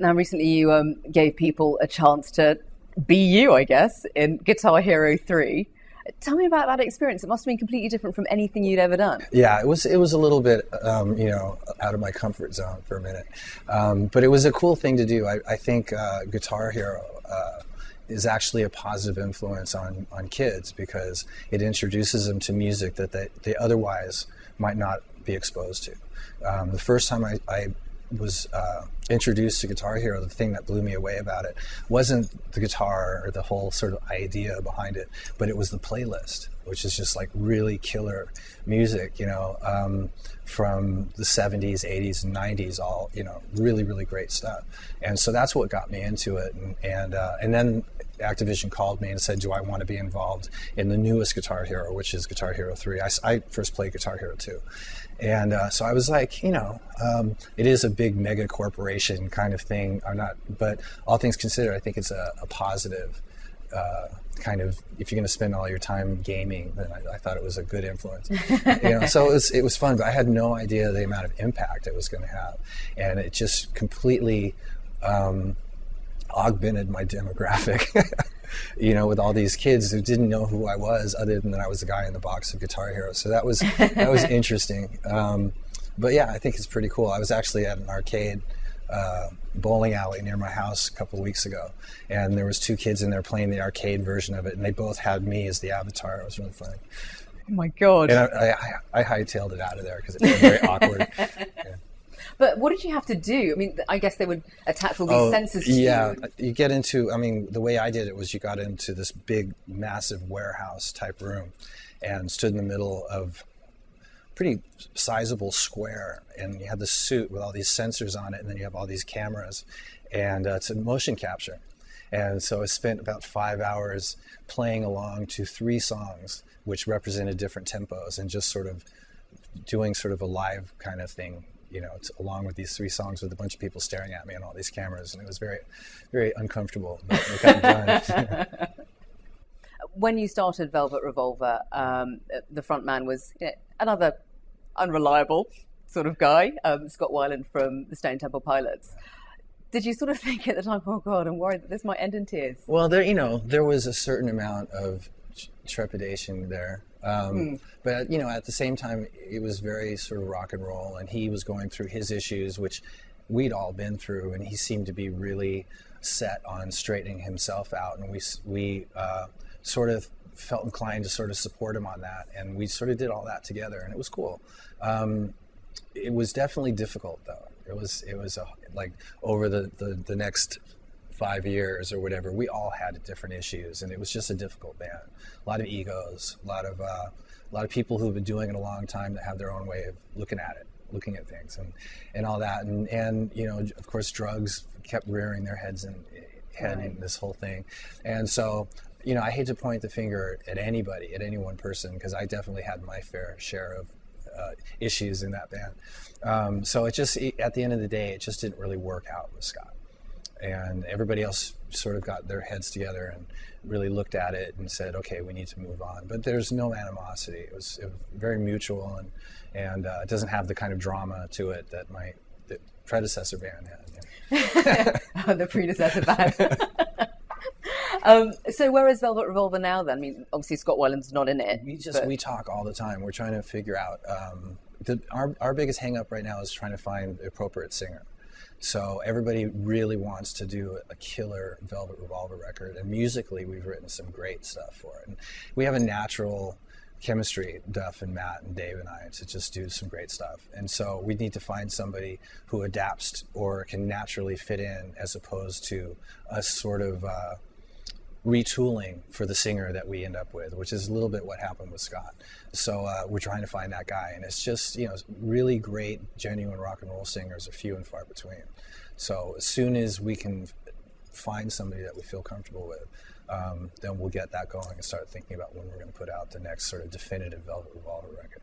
Now, recently you gave people a chance to be you, I guess, in Guitar Hero 3. Tell me about that experience. It must have been completely different from anything you'd ever done. Yeah, it was a little bit, out of my comfort zone for a minute. But it was a cool thing to do. I think Guitar Hero is actually a positive influence on kids because it introduces them to music that they otherwise might not be exposed to. The first time I was introduced to Guitar Hero, the thing that blew me away about it wasn't the guitar or the whole sort of idea behind it, but it was the playlist, which is just like really killer music, from the 70s, 80s, and 90s, all, really, really great stuff. And so that's what got me into it. And then Activision called me and said, do I want to be involved in the newest Guitar Hero, which is Guitar Hero 3. I first played Guitar Hero 2. And so I was like, it is a big mega corporation kind of thing, or not, but all things considered, I think it's a positive kind of, if you're going to spend all your time gaming, then I thought it was a good influence. So it was fun, but I had no idea the amount of impact it was going to have. And it just completely augmented my demographic. With all these kids who didn't know who I was, other than that I was the guy in the box of Guitar Hero. So that was interesting. But yeah, I think it's pretty cool. I was actually at an arcade bowling alley near my house a couple of weeks ago, and there was two kids in there playing the arcade version of it, and they both had me as the avatar. It was really funny. Oh my God. And I hightailed it out of there because it was very awkward. Yeah. But what did you have to do? I mean, I guess they would attach all these sensors to you. Yeah, you get into, the way I did it was you got into this big, massive warehouse type room and stood in the middle of a pretty sizable square. And you had this suit with all these sensors on it, and then you have all these cameras. And it's a motion capture. And so I spent about 5 hours playing along to 3 songs, which represented different tempos, and just sort of doing sort of a live kind of thing. Along with these 3 songs with a bunch of people staring at me and all these cameras, and it was very, very uncomfortable, but it got done. When you started Velvet Revolver, the front man was another unreliable sort of guy, Scott Weiland from the Stone Temple Pilots. Did you sort of think at the time, oh God, I'm worried that this might end in tears? Well, there was a certain amount of trepidation there. But, at the same time, it was very sort of rock and roll, and he was going through his issues, which we'd all been through, and he seemed to be really set on straightening himself out, and we sort of felt inclined to sort of support him on that, and we sort of did all that together, and it was cool. It was definitely difficult, though. It was like over the next 5 years or whatever, we all had different issues, and it was just a difficult band. A lot of egos, a lot of people who've been doing it a long time that have their own way of looking at things, and all that, and of course, drugs kept rearing their heads in this whole thing, and so I hate to point the finger at anybody, at any one person, because I definitely had my fair share of issues in that band. So it just, at the end of the day, it just didn't really work out with Scott. And everybody else sort of got their heads together and really looked at it and said, okay, we need to move on. But there's no animosity. It was very mutual, and it doesn't have the kind of drama to it that the predecessor band had. Yeah. The predecessor band. So where is Velvet Revolver now then? I mean, obviously Scott Weiland's not in it. We talk all the time. We're trying to figure out, our biggest hang up right now is trying to find the appropriate singer. So everybody really wants to do a killer Velvet Revolver record, and musically we've written some great stuff for it. And we have a natural chemistry, Duff and Matt and Dave and I, to just do some great stuff. And so we need to find somebody who adapts or can naturally fit in, as opposed to us sort of retooling for the singer that we end up with, which is a little bit what happened with Scott. So we're trying to find that guy, and it's just, really great, genuine rock and roll singers are few and far between. So as soon as we can find somebody that we feel comfortable with, then we'll get that going and start thinking about when we're going to put out the next sort of definitive Velvet Revolver record.